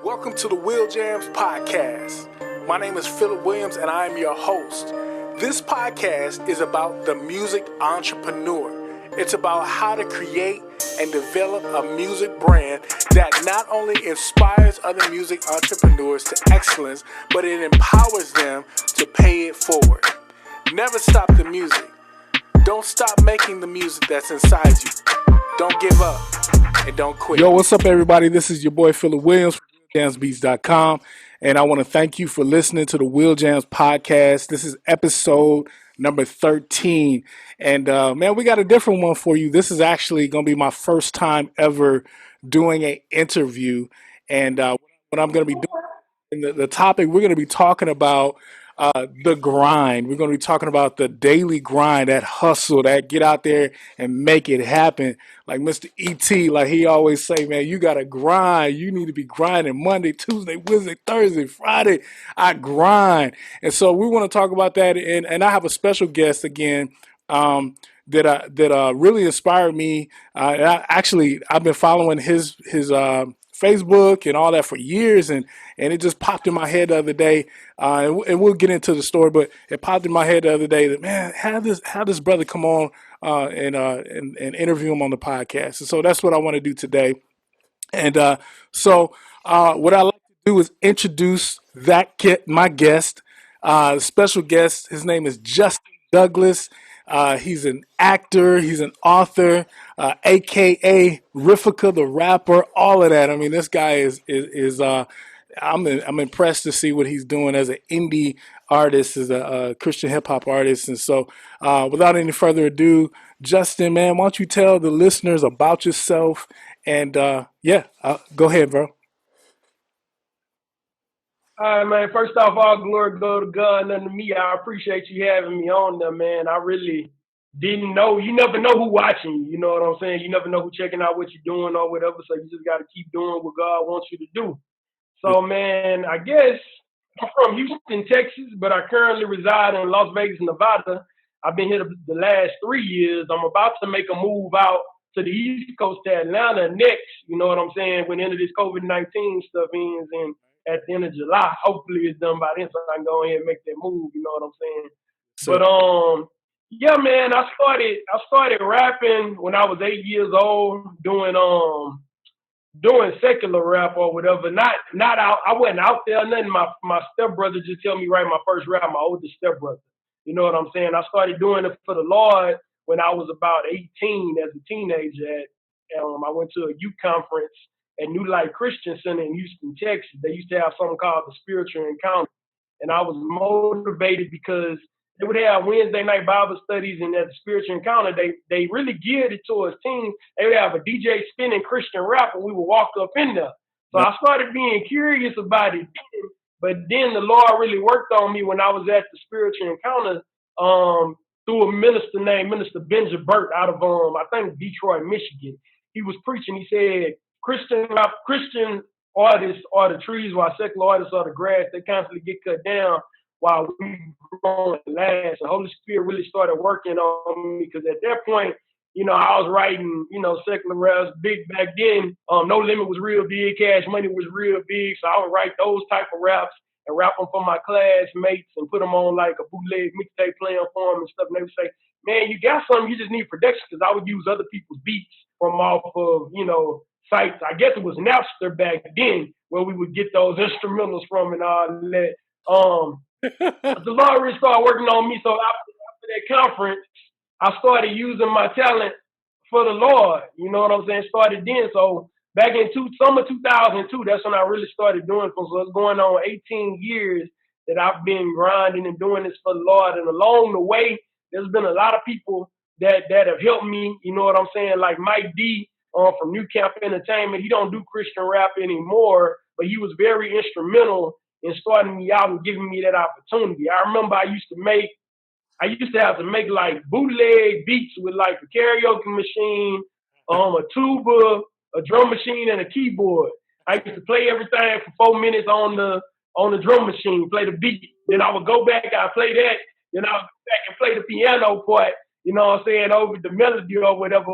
Welcome to the WillJams Podcast. My name is Philip Williams and I am your host. This podcast is about the music entrepreneur. It's about how to create and develop a music brand that not only inspires other music entrepreneurs to excellence, but it empowers them to pay it forward. Never stop the music. Don't stop making the music that's inside you. Don't give up and don't quit. Yo, what's up, everybody? This is your boy Philip Williams from WillJamsBeats.com, and I want to thank you for listening to the WillJams Podcast. This is episode number 13, and man, we got a different one for you. This is actually going to be my first time ever doing an interview, and what I'm going to be doing, the topic we're going to be talking about the grind. We're going to be talking about the daily grind, that hustle, that get out there and make it happen. Like Mr. E.T., like he always say, man, you got to grind. You need to be grinding Monday, Tuesday, Wednesday, Thursday, Friday. I grind. And so we want to talk about that. And I have a special guest again that really inspired me. I've been following his Facebook and all that for years, and it just popped in my head the other day, and we'll get into the story, but it popped in my head the other day that, man, have this brother come on and interview him on the podcast. And so that's what I want to do today. And so what I like to do is introduce my guest, special guest. His name is Justin Douglas. He's an actor, he's an author, aka RIFICA the rapper, all of that. I mean, this guy is I'm impressed to see what he's doing as an indie artist, as a Christian hip hop artist. And so, without any further ado, Justin, man, why don't you tell the listeners about yourself? And go ahead, bro. All right, man. First off, all glory go to God, none to me. I appreciate you having me on there, man. I really didn't know. You never know who watching you. You know what I'm saying? You never know who checking out what you're doing or whatever. So you just got to keep doing what God wants you to do. So, man, I guess I'm from Houston, Texas, but I currently reside in Las Vegas, Nevada. I've been here the last 3 years. I'm about to make a move out to the East Coast to Atlanta next. You know what I'm saying? When the end of this COVID-19 stuff ends and at the end of July, hopefully it's done by then, so I can go ahead and make that move. You know what I'm saying? So, but yeah, man, I started rapping when I was 8 years old, doing secular rap or whatever. Not out. I wasn't out there. Nothing. My stepbrother just tell me write my first rap. My oldest stepbrother. You know what I'm saying? I started doing it for the Lord when I was about 18 as a teenager. I went to a youth conference at New Life Christian Center in Houston, Texas. They used to have something called the Spiritual Encounter. And I was motivated because they would have Wednesday night Bible studies, and at the Spiritual Encounter, they really geared it towards teens. They would have a DJ spinning Christian rap, and we would walk up in there. So I started being curious about it then, but then the Lord really worked on me when I was at the Spiritual Encounter through a minister named Minister Benja Burt out of, I think, Detroit, Michigan. He was preaching. He said, Christian artists are the trees, while secular artists are the grass. They constantly get cut down while we grow and last. The Holy Spirit really started working on me because at that point, you know, I was writing, you know, secular raps big back then. No Limit was real big. Cash Money was real big. So I would write those type of raps and rap them for my classmates and put them on like a bootleg mixtape playing for them and stuff. And they would say, man, you got something, you just need production, because I would use other people's beats from off of, you know, sites. I guess it was Napster back then where we would get those instrumentals from and all that. The Lord really started working on me. So after that conference, I started using my talent for the Lord. You know what I'm saying? Started then. So back in summer 2002, that's when I really started doing it. So it's going on 18 years that I've been grinding and doing this for the Lord. And along the way, there's been a lot of people that have helped me. You know what I'm saying? Like Mike D from New Camp Entertainment. He don't do Christian rap anymore, but he was very instrumental in starting me out and giving me that opportunity. I remember I used to have to make like bootleg beats with like a karaoke machine, a tuba, a drum machine, and a keyboard. I used to play everything for 4 minutes on the drum machine, play the beat. Then I would go back, I'd play that. Then I would go back and play the piano part, you know what I'm saying, over the melody or whatever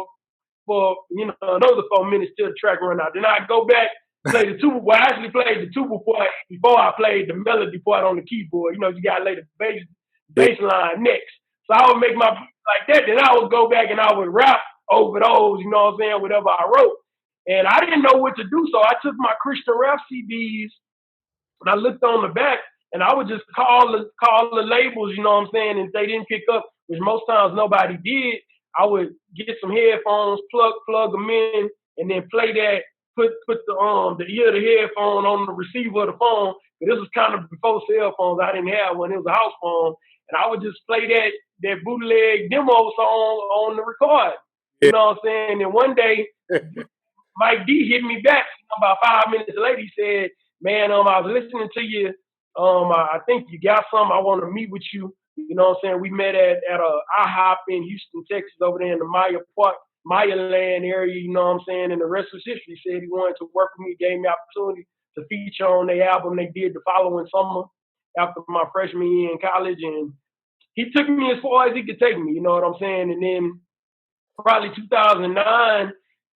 for, you know, another 4 minutes till the track run out. Then I'd go back Played the tuba. Well, I actually played the tuba part before I played the melody part on the keyboard. You know, you gotta lay the bass line next. So I would make my beats like that. Then I would go back and I would rap over those. You know what I'm saying? Whatever I wrote. And I didn't know what to do, so I took my Christian rap CDs and I looked on the back, and I would just call the labels. You know what I'm saying? And if they didn't pick up, which most times nobody did, I would get some headphones, plug them in, and then play that. Put the ear of the headphone on the receiver of the phone. But this was kind of before cell phones. I didn't have one. It was a house phone, and I would just play that bootleg demo song on the record. You know what I'm saying? And one day, Mike D hit me back about 5 minutes later. He said, "Man, I was listening to you. I think you got something. I want to meet with you." You know what I'm saying? We met at a IHOP in Houston, Texas, over there in the Maya Land area. You know what I'm saying? And the rest was history. He said he wanted to work with me, gave me opportunity to feature on their album they did the following summer after my freshman year in college. And he took me as far as he could take me. You know what I'm saying? And then probably 2009.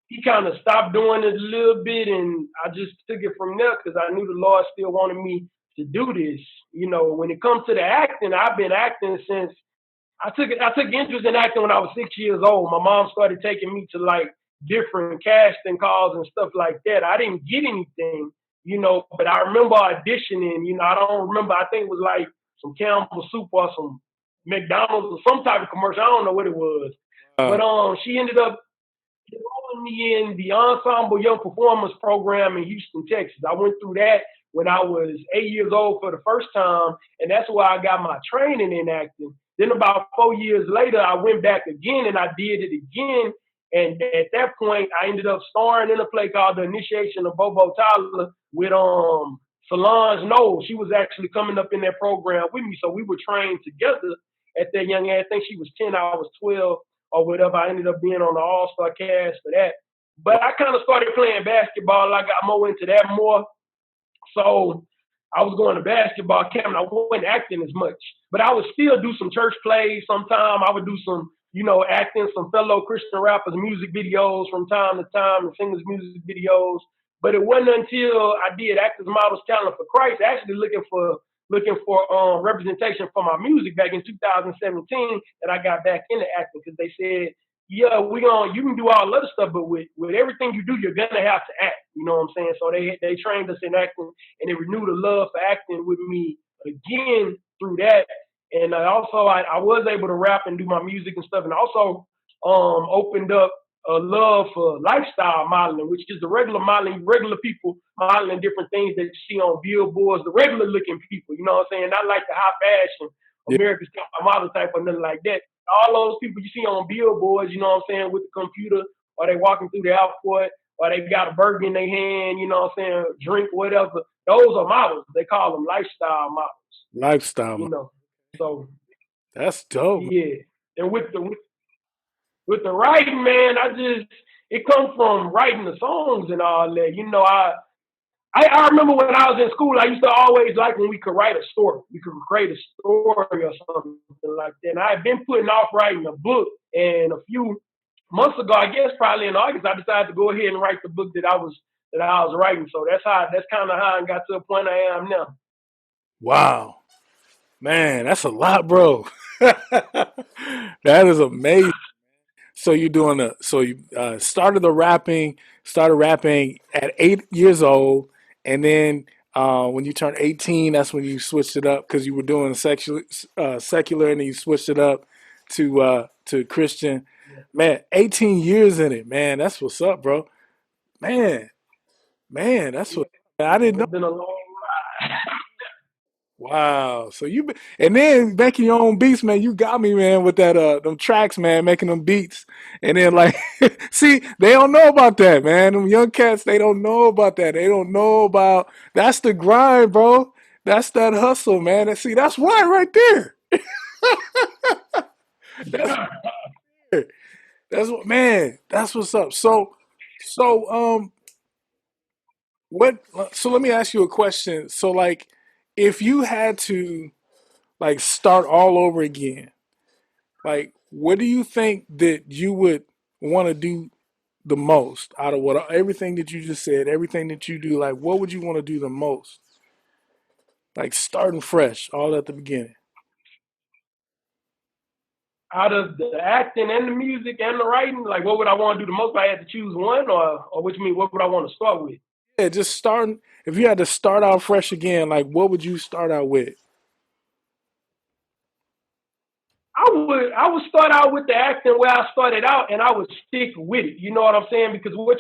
He kind of stopped doing it a little bit, and I just took it from there because I knew the Lord still wanted me to do this. You know, when it comes to the acting, I've been acting since I took interest in acting when I was 6 years old. My mom started taking me to like different casting calls and stuff like that. I didn't get anything, you know, but I remember auditioning. You know, I don't remember. I think it was like some Campbell soup or some McDonald's or some type of commercial. I don't know what it was, but she ended up enrolling me in the Ensemble Young Performers program in Houston, Texas. I went through that when I was 8 years old for the first time, and that's where I got my training in acting. Then about 4 years later, I went back again and I did it again. And at that point, I ended up starring in a play called The Initiation of Bobo Tyler with Solange Knowles. She was actually coming up in that program with me, so we were trained together at that young age. I think she was 10, I was 12 or whatever. I ended up being on the All-Star cast for that. But I kind of started playing basketball. I got more into that more. So I was going to basketball camp and I wasn't acting as much. But I would still do some church plays sometime. I would do some, you know, acting, some fellow Christian rappers' music videos from time to time and singers' music videos. But it wasn't until I did Actors Models Talent for Christ, actually looking for representation for my music back in 2017, that I got back into acting because they said, yeah, you can do all other stuff, but with everything you do, you're gonna have to act. You know what I'm saying? So they trained us in acting, and they renewed a love for acting with me again through that. And also, I was able to rap and do my music and stuff, and also opened up a love for lifestyle modeling, which is the regular modeling, regular people modeling different things that you see on billboards, the regular looking people, you know what I'm saying? Not like the high fashion, America's Top Model type or nothing like that. All those people you see on billboards, you know what I'm saying, with the computer, or they walking through the airport, or they got a burger in their hand, you know what I'm saying, drink, whatever. Those are models. They call them lifestyle models. Lifestyle. You know, so. That's dope. Yeah. And with the writing, man, it comes from writing the songs and all that. You know, I remember when I was in school, I used to always like when we could write a story. We could create a story or something like that. And I had been putting off writing a book, and a few months ago, I guess probably in August, I decided to go ahead and write the book that I was writing. So that's kind of how I got to the point I am now. Wow. Man, that's a lot, bro. That is amazing. So you started rapping at 8 years old, and then when you turned 18, that's when you switched it up because you were doing secular, and then you switched it up to Christian. Man, 18 years in it, man. That's what's up, bro. Man, that's what I didn't know. It's been a long ride. Wow. So and then making your own beats, man, you got me, man, with that them tracks, man, making them beats. And then like see, they don't know about that, man. Them young cats, they don't know about that. They don't know about that's the grind, bro. That's that hustle, man. And see, that's why right there. That's what, man, that's what's up. So so let me ask you a question. So like if you had to like start all over again, like what do you think that you would want to do the most out of what everything that you just said, everything that you do? Like, what would you want to do the most? Like starting fresh, all at the beginning. Out of the acting and the music and the writing, like what would I want to do the most if I had to choose one, or what you mean, what would I want to start with? Yeah, just starting. If you had to start out fresh again, like what would you start out with? I would start out with the acting where I started out, and I would stick with it. You know what I'm saying? Because what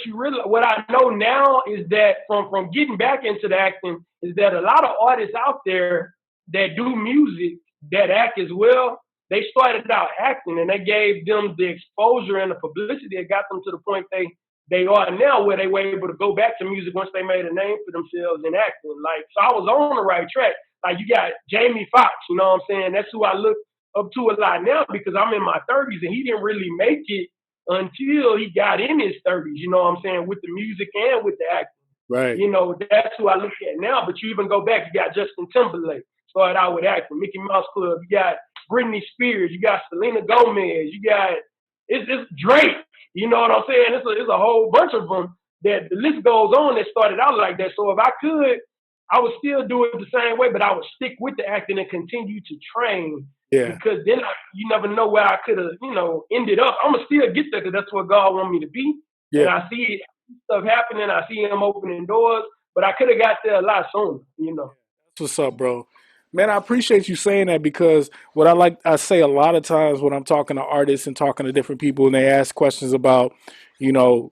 I know now is that from getting back into the acting is that a lot of artists out there that do music that act as well, they started out acting, and they gave them the exposure and the publicity that got them to the point they are now, where they were able to go back to music once they made a name for themselves in acting. Like, so I was on the right track. Like, you got Jamie Foxx, you know what I'm saying? That's who I look up to a lot now, because I'm in my 30s and he didn't really make it until he got in his 30s, you know what I'm saying, with the music and with the acting. Right. You know, that's who I look at now. But you even go back, you got Justin Timberlake, started out with acting, Mickey Mouse Club, you got Britney Spears, you got Selena Gomez, you got it's Drake, you know what I'm saying? It's a whole bunch of them that the list goes on that started out like that. So if I could, I would still do it the same way, but I would stick with the acting and continue to train. Yeah. Because then you never know where I could have, ended up. I'm going to still get there because that's what God want me to be. Yeah. And I see stuff happening. I see him opening doors, but I could have got there a lot sooner, That's what's up, bro. Man, I appreciate you saying that, because what I say a lot of times when I'm talking to artists and talking to different people and they ask questions about, how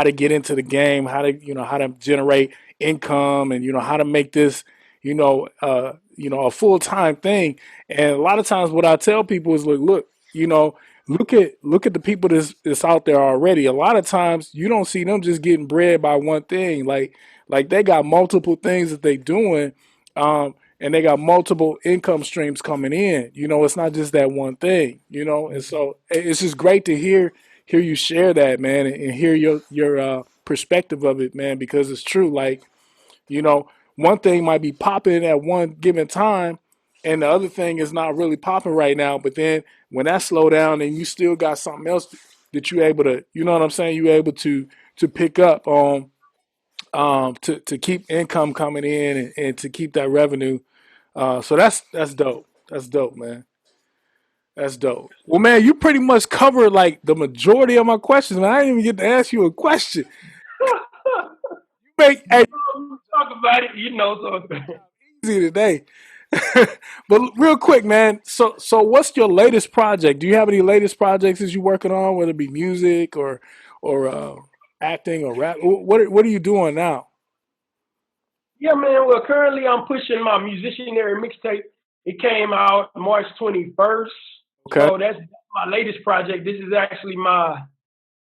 to get into the game, how to generate income, and, how to make this, a full-time thing. And a lot of times what I tell people is, look, look at the people that's out there already. A lot of times you don't see them just getting bread by one thing. Like they got multiple things that they doing. And they got multiple income streams coming in. It's not just that one thing, and so it's just great to hear you share that, man, and hear your perspective of it, man, because it's true. Like, one thing might be popping at one given time and the other thing is not really popping right now. But then when that slow down and you still got something else that you're able to, you know what I'm saying? You're able to pick up on, to keep income coming in and to keep that revenue. So that's dope. That's dope, man. That's dope. Well, man, you pretty much covered like the majority of my questions, man. I didn't even get to ask you a question. Hey, talk about it, so easy today. But real quick, man. So what's your latest project? Do you have any latest projects that you're working on, whether it be music or acting or rap? What are you doing now? Yeah, man. Well, currently I'm pushing my musicianary mixtape. It came out March 21st. Okay. So that's my latest project. This is actually my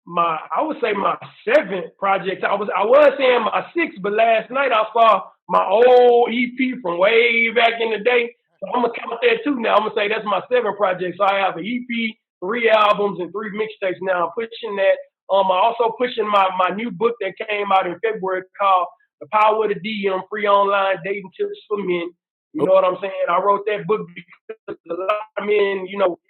I would say my 7th project. I was saying my 6th, but last night I saw my old EP from way back in the day. So I'm gonna count that too now. I'm gonna say that's my 7th project. So I have an EP, 3 albums, and 3 mixtapes now. I'm pushing that. I'm also pushing my new book that came out in February called The Power of the DM, Free Online Dating Tips for Men. You know what I'm saying? I wrote that book because a lot of men,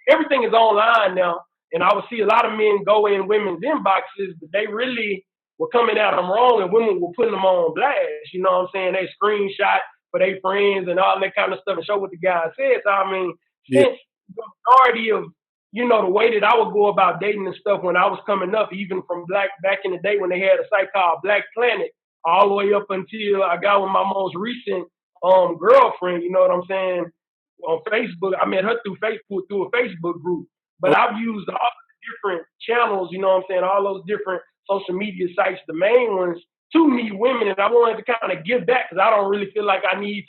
everything is online now. And I would see a lot of men go in women's inboxes, but they really were coming at them wrong, and women were putting them on blast. You know what I'm saying? They screenshot for their friends and all that kind of stuff and show what the guy said. So, I mean, since the majority of, the way that I would go about dating and stuff when I was coming up, even from back in the day when they had a site called Black Planet, all the way up until I got with my most recent girlfriend, you know what I'm saying, on Facebook. I met her through a Facebook group. But I've used all the different channels, you know what I'm saying, all those different social media sites, the main ones, to meet women. And I wanted to kind of give back because I don't really feel like I need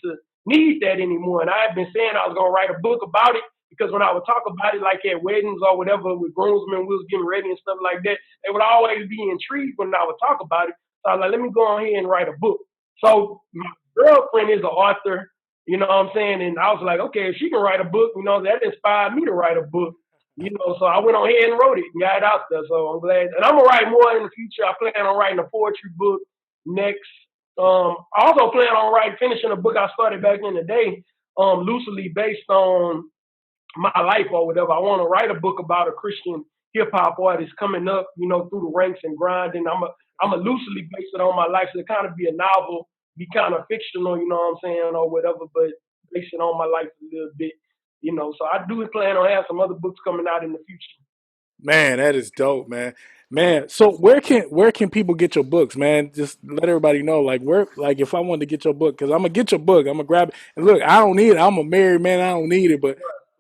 that anymore. And I had been saying I was going to write a book about it because when I would talk about it, like at weddings or whatever, with groomsmen, we was getting ready and stuff like that, they would always be intrigued when I would talk about it. So I was like, let me go on here and write a book. So my girlfriend is an author, you know what I'm saying? And I was like, okay, if she can write a book, that inspired me to write a book. So I went on ahead and wrote it and got it out there. So I'm glad. And I'm going to write more in the future. I plan on writing a poetry book next. I also plan on finishing a book I started back in the day, loosely based on my life or whatever. I want to write a book about a Christian hip hop artists coming up, you know, through the ranks and grinding. I'm a loosely base it on my life, so it kind of be a novel, be kind of fictional, you know what I'm saying, or whatever, but base it on my life a little bit, you know. So I do plan on having some other books coming out in the future. Man, that is dope, man. Man, so where can people get your books, man? Just let everybody know, like where, like if I wanted to get your book, because I'm gonna get your book, I'm gonna grab it. And look, I don't need it. I'm a married man. I don't need it, but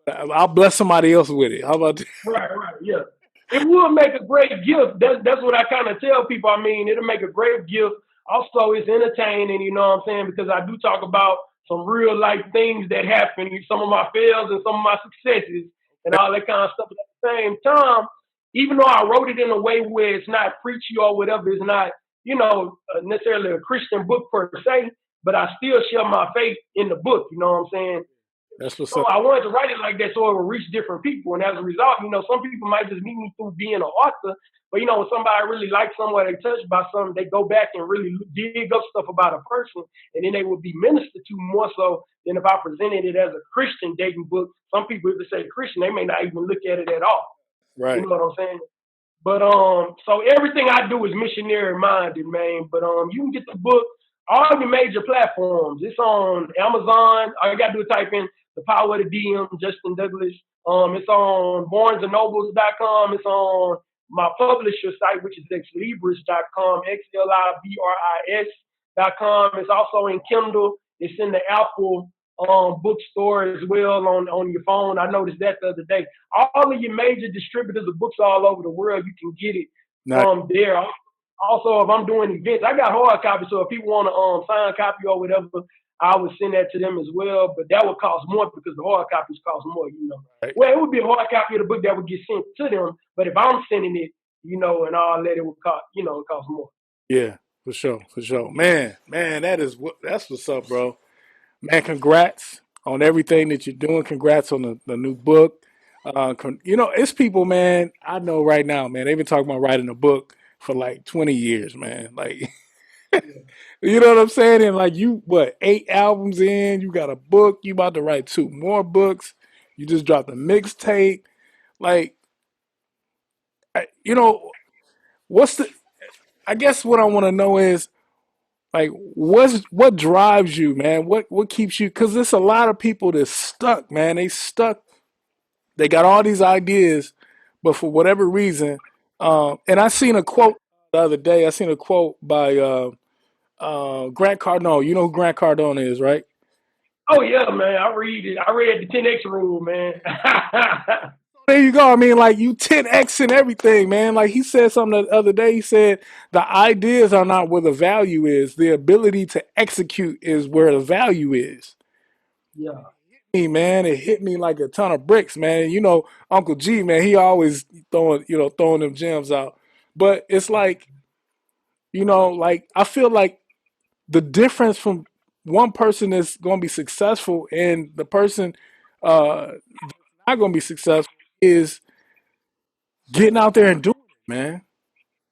I'll bless somebody else with it. How about that? Right, yeah. It would make a great gift. That's what I kind of tell people. I mean, it'll make a great gift. Also, it's entertaining, you know what I'm saying? Because I do talk about some real life things that happen, some of my fails and some of my successes and all that kind of stuff. But at the same time, even though I wrote it in a way where it's not preachy or whatever, it's not, you know, necessarily a Christian book per se, but I still share my faith in the book, you know what I'm saying? That's what's So up. I wanted to write it like that so it would reach different people. And as a result, you know, some people might just meet me through being an author. But, you know, when somebody really likes somewhere, they touched by something, they go back and really dig up stuff about a person. And then they will be ministered to more so than if I presented it as a Christian dating book. Some people, if they say Christian, they may not even look at it at all. You Right. know what I'm saying? But so everything I do is missionary minded, man. But you can get the book all the major platforms. It's on Amazon. All you gotta do is type in The Power of the DM, Justin Douglas. It's on BarnesandNobles.com. It's on my publisher site, which is xlibris.com, xlibris.com. It's also in Kindle. It's in the Apple bookstore as well on your phone. I noticed that the other day. All of your major distributors of books all over the world, you can get it Nice. from there. Also, if I'm doing events, I got hard copies, so if people want to sign a copy or whatever, I would send that to them as well. But that would cost more because the hard copies cost more, you know. Right. Well, it would be a hard copy of the book that would get sent to them, but if I'm sending it, you know, and all that, it would cost, you know, it costs more. Yeah, for sure, for sure. Man, that's what's up, bro. Man, congrats on everything that you're doing. Congrats on the new book. You know, it's people, man, I know right now, man, they've been talking about writing a book for like 20 years, man. Like, you know what I'm saying? And like you, what, 8 albums in, you got a book, you about to write 2 more books. You just dropped a mixtape. Like, you know, I guess what I want to know is, like, what drives you, man? What keeps you? Because there's a lot of people that's stuck, man. They stuck. They got all these ideas, but for whatever reason, and I seen a quote the other day. I seen a quote by Grant Cardone. You know who Grant Cardone is, right? Oh yeah, man. I read the 10X rule, man. There you go. I mean, like you 10X and everything, man. Like he said something the other day. He said the ideas are not where the value is. The ability to execute is where the value is. Yeah. Man, it hit me like a ton of bricks, man. You know, Uncle G, man, he always throwing them gems out. But it's like, you know, like I feel like the difference from one person that's going to be successful and the person not going to be successful is getting out there and doing it, man.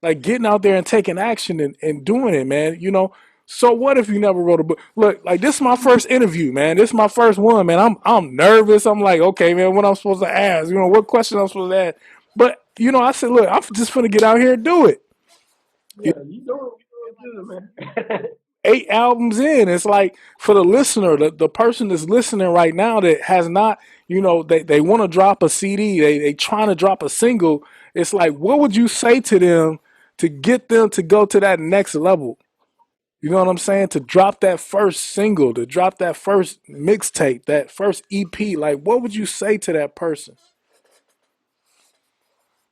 Like getting out there and taking action and doing it, man. You know, so what if you never wrote a book? Look, like this is my first interview, man. This is my first one, man. I'm nervous. I'm like, okay, man, what I'm supposed to ask? You know, what question I'm supposed to ask? But you know, I said, look, I'm just gonna get out here and do it. Yeah, you doing good, man. 8 albums in, it's like for the listener, the person that's listening right now that has not, you know, they want to drop a CD, they trying to drop a single. It's like, what would you say to them to get them to go to that next level? You know what I'm saying? To drop that first single, to drop that first mixtape, that first EP. Like, what would you say to that person?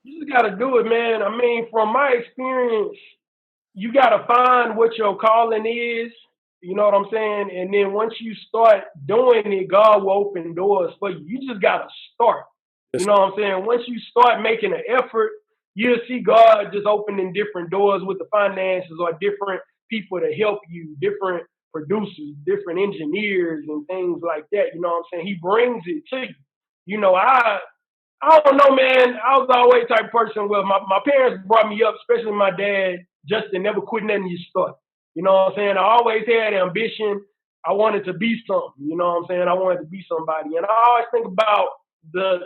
You just gotta do it, man. I mean, from my experience, you gotta find what your calling is. You know what I'm saying? And then once you start doing it, God will open doors for you. You just gotta start. You Yes. know what I'm saying? Once you start making an effort, you'll see God just opening different doors with the finances or different people to help you, different producers, different engineers and things like that. You know what I'm saying? He brings it to you. You know, I don't know, man. I was always the type of person where my parents brought me up, especially my dad, Justin, never quit nothing you start. You know what I'm saying? I always had ambition. I wanted to be something. You know what I'm saying? I wanted to be somebody. And I always think about the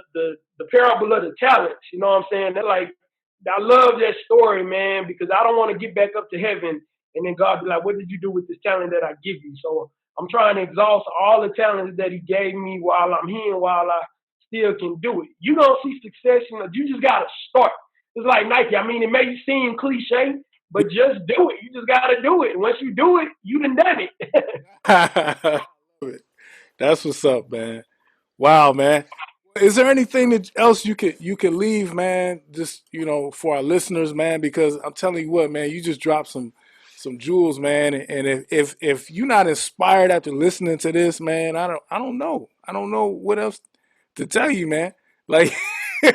parable of the talents. You know what I'm saying? They're like, I love that story, man, because I don't want to get back up to heaven and then God be like, what did you do with this talent that I give you? So I'm trying to exhaust all the talents that He gave me while I'm here and while I still can do it. You don't see success, you just gotta start. It's like Nike. I mean, it may seem cliche, but just do it. You just gotta do it. Once you do it, you done it. That's what's up, man. Wow, man. Is there anything else you could leave, man? Just for our listeners, man. Because I'm telling you what, man, you just dropped some jewels, man. And if you're not inspired after listening to this, man, I don't know. I don't know what else to tell you, man. Like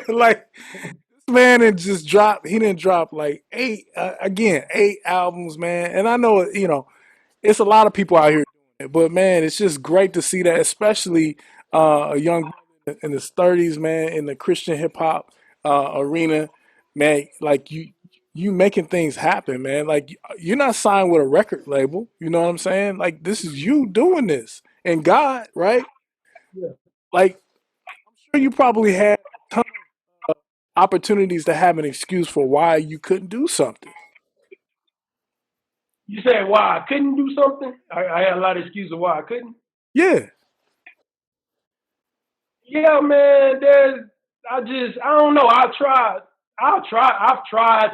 like this man and just dropped. He didn't drop like eight albums, man. And I know it's a lot of people out here doing it, but man, it's just great to see that, especially a young man in his 30s, man, in the Christian hip hop arena, man. Like you making things happen, man. Like you're not signed with a record label. You know what I'm saying? Like this is you doing this, and God, right? Yeah. Like I'm sure you probably had a ton of opportunities to have an excuse for why you couldn't do something. You said why I couldn't do something? I had a lot of excuses why I couldn't. Yeah. Yeah, man. I don't know. I've tried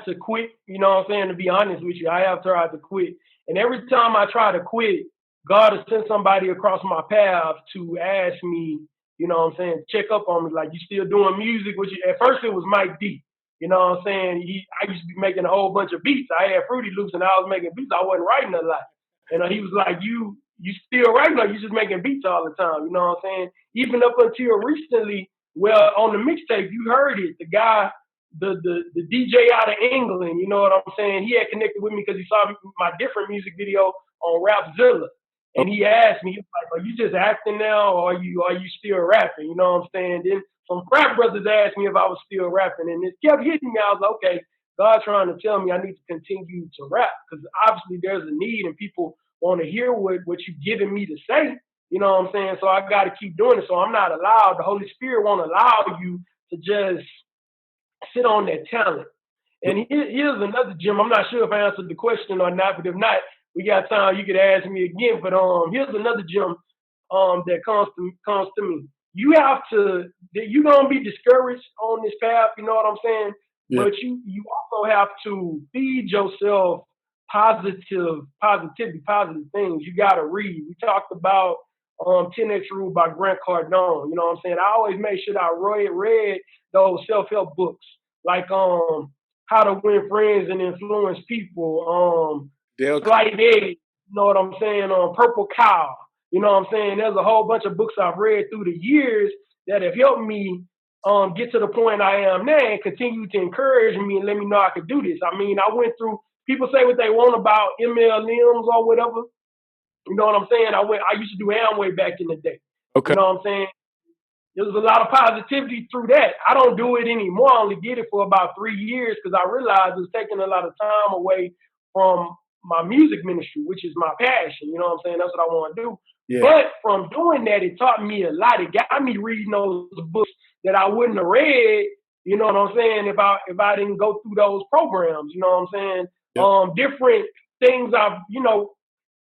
to quit. You know what I'm saying? To be honest with you, I have tried to quit. And every time I try to quit, God has sent somebody across my path to ask me, you know what I'm saying, check up on me. Like, you still doing music? Which at first it was Mike D. You know what I'm saying? I used to be making a whole bunch of beats. I had Fruity Loops and I was making beats. I wasn't writing a lot. And he was like, you still writing, or you just making beats all the time? You know what I'm saying? Even up until recently, well, on the mixtape, you heard it. The guy, the DJ out of England, you know what I'm saying? He had connected with me because he saw my different music video on Rapzilla. And he asked me, he was like, are you just acting now, or are you still rapping? You know what I'm saying? Then some frat brothers asked me if I was still rapping, and it kept hitting me. I was like, okay, God's trying to tell me I need to continue to rap, because obviously there's a need and people want to hear what you're giving me to say. You know what I'm saying? So I got to keep doing it. So I'm not allowed. The Holy Spirit won't allow you to just sit on that talent. And here's another gem. I'm not sure if I answered the question or not, but if not, we got time. You could ask me again. But here's another gem that comes to me. You have to. You're gonna be discouraged on this path. You know what I'm saying? Yeah. But you also have to feed yourself positivity, positive things. You got to read. We talked about 10X Rule by Grant Cardone. You know what I'm saying? I always make sure that I read those self-help books, like How to Win Friends and Influence People, Slight Edge, you know what I'm saying? Purple Cow. You know what I'm saying? There's a whole bunch of books I've read through the years that have helped me get to the point I am now and continue to encourage me and let me know I could do this. I mean, I went through, people say what they want about MLMs or whatever. You know what I'm saying? I used to do Amway back in the day. Okay. You know what I'm saying? There was a lot of positivity through that. I don't do it anymore. I only did it for about 3 years because I realized it was taking a lot of time away from my music ministry, which is my passion. You know what I'm saying? That's what I want to do. Yeah. But from doing that, it taught me a lot. It got me reading those books that I wouldn't have read, you know what I'm saying, if I didn't go through those programs, you know what I'm saying? Yep. Different things I've,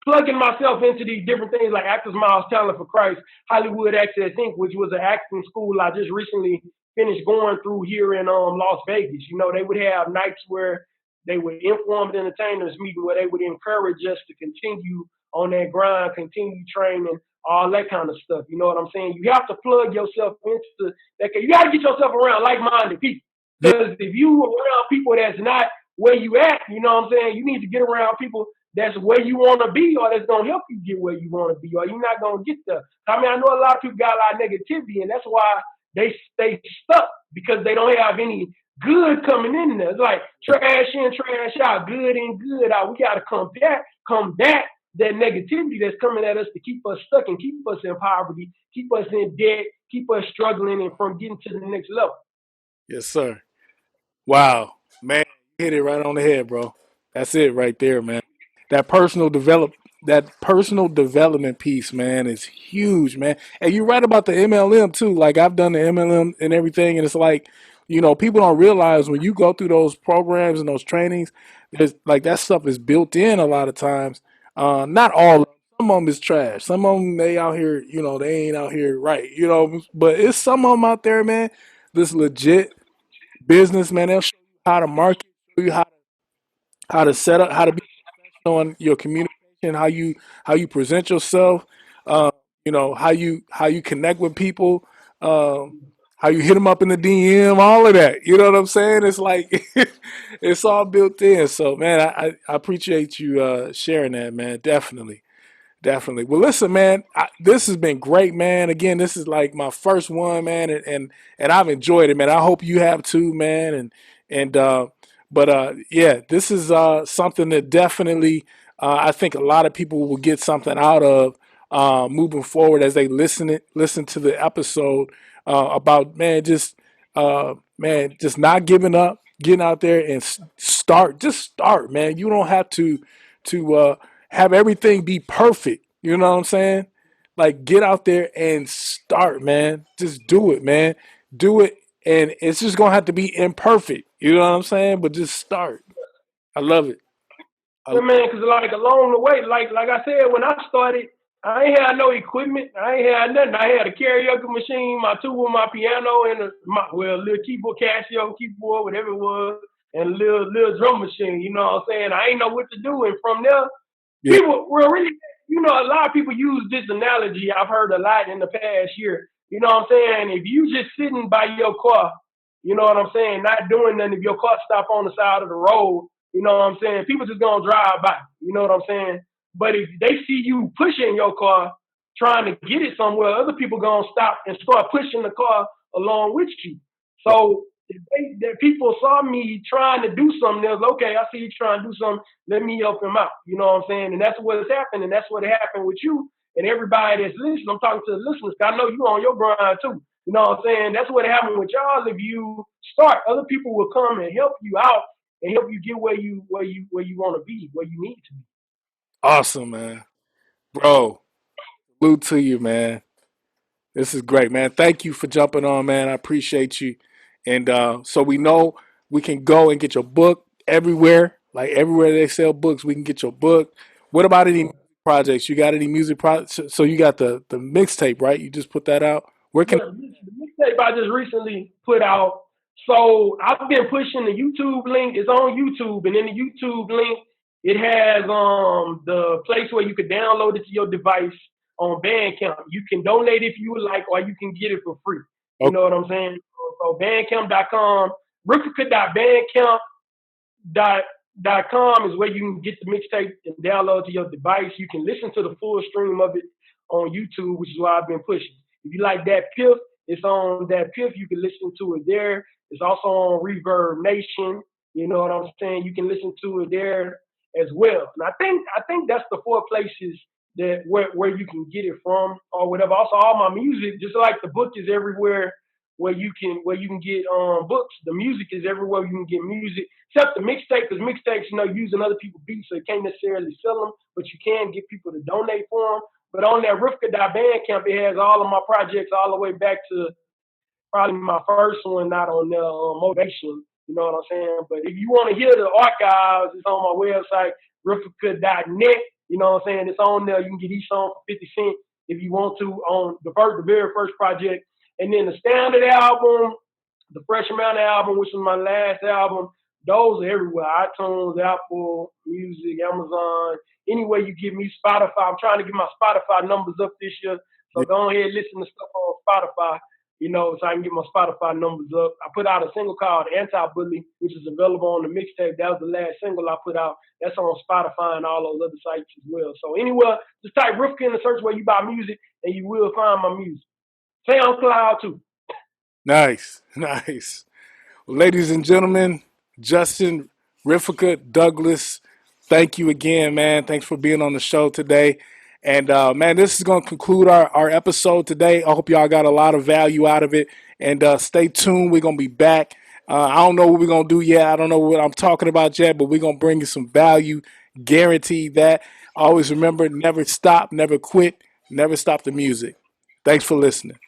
plugging myself into these different things like Actors Miles Talent for Christ, Hollywood Access Inc., which was an acting school I just recently finished going through here in Las Vegas. They would have nights where they would informed entertainers meeting where they would encourage us to continue on that grind, continue training, all that kind of stuff. You know what I'm saying? You have to plug yourself into that. You got to get yourself around like-minded people. Because if you around people that's not where you at, you know what I'm saying, you need to get around people that's where you want to be, or that's going to help you get where you want to be, or you're not going to get there. I mean, I know a lot of people got a lot of negativity, and that's why they stay stuck, because they don't have any good coming in there. It's like trash in, trash out, good in, good out. We got to combat that negativity that's coming at us to keep us stuck and keep us in poverty, keep us in debt, keep us struggling and from getting to the next level. Yes, sir. Wow, man, you hit it right on the head, bro. That's it right there, man. That personal development that personal development piece, man, is huge, man. And you're right about the MLM too. Like I've done the MLM and everything, and it's like, people don't realize when you go through those programs and those trainings, there's like that stuff is built in a lot of times. Not all. Some of them is trash. Some of them they out here, they ain't out here right, But it's some of them out there, man. This legit business, man. They'll show you how to market, show you how to set up, how to be on your communication, how you present yourself, uh, how you connect with people, um, how you hit them up in the DM, all of that. You know what I'm saying? It's like it's all built in. So, man, I appreciate you sharing that, man. Definitely. Definitely. Well, listen, man, this has been great, man. Again, this is like my first one, man, and I've enjoyed it, man. I hope you have too, man. But yeah, this is something that definitely I think a lot of people will get something out of moving forward as they listen to the episode about just not giving up, getting out there and start. Just start, man. You don't have to have everything be perfect. You know what I'm saying? Like get out there and start, man. Just do it, man. Do it, and it's just gonna have to be imperfect. You know what I'm saying? But just start. I love it. I, Yeah, man, because like along the way, like I said, when I started, I ain't had no equipment. I ain't had nothing. I had a karaoke machine, my tool, my piano, and a little keyboard, Casio keyboard, whatever it was, and a little drum machine. You know what I'm saying? I ain't know what to do, and from there, yeah. people were really, a lot of people use this analogy. I've heard a lot in the past year. You know what I'm saying? If you just sitting by your car, you know what I'm saying, not doing nothing, if your car stop on the side of the road, you know what I'm saying, people just gonna drive by. You know what I'm saying? But if they see you pushing your car, trying to get it somewhere, other people gonna stop and start pushing the car along with you. So if people saw me trying to do something, they're like, okay, I see you trying to do something. Let me help him out. You know what I'm saying? And that's what's happened. And that's what happened with you and everybody that's listening. I'm talking to the listeners. I know you on your grind too. You know what I'm saying? That's what happened with y'all. If you start, other people will come and help you out and help you get where you want to be, where you need to be. Awesome, man. Bro, salute to you, man. This is great, man. Thank you for jumping on, man. I appreciate you. And so we know we can go and get your book everywhere. Like everywhere they sell books, we can get your book. What about any music projects? You got any music projects? So you got the mixtape, right? You just put that out. Where can? Yeah, the mixtape I just recently put out. So I've been pushing the YouTube link. It's on YouTube, and in the YouTube link, it has the place where you could download it to your device on Bandcamp. You can donate if you would like, or you can get it for free. You Okay. know what I'm saying? So Bandcamp.com, RIFICA.bandcamp dot com is where you can get the mixtape and download to your device. You can listen to the full stream of it on YouTube, which is why I've been pushing. If you like that Piff, it's on that Piff. You can listen to it there. It's also on Reverb Nation. You know what I'm saying? You can listen to it there as well. And I think that's the four places that where you can get it from or whatever. Also, all my music, just like the book is everywhere where you can get books. The music is everywhere you can get music, except the mixtape, because mixtapes, using other people's beats, so you can't necessarily sell them, but you can get people to donate for them. But on that Rifka.bandcamp, it has all of my projects all the way back to probably my first one, not on the motivation. You know what I'm saying? But if you want to hear the archives, it's on my website, Rifka.net. You know what I'm saying? It's on there. You can get each song for 50 cents if you want to on the very first project. And then the standard album, the Fresh Amount album, which was my last album, those are everywhere. iTunes, Apple Music, Amazon, anywhere you give me Spotify. I'm trying to get my Spotify numbers up this year. So go ahead and listen to stuff on Spotify, so I can get my Spotify numbers up. I put out a single called Anti-Bully, which is available on the mixtape. That was the last single I put out. That's on Spotify and all those other sites as well. So anywhere, just type Rifka in the search where you buy music, and you will find my music. SoundCloud too. Nice, nice. Well, ladies and gentlemen, Justin Riffica Douglas, thank you again, man. Thanks for being on the show today. And man, this is going to conclude our episode today. I hope y'all got a lot of value out of it. And stay tuned. We're going to be back. I don't know what we're going to do yet. I don't know what I'm talking about yet, but we're going to bring you some value Guaranteed that. Always remember, never stop, never quit, never stop the music. Thanks for listening.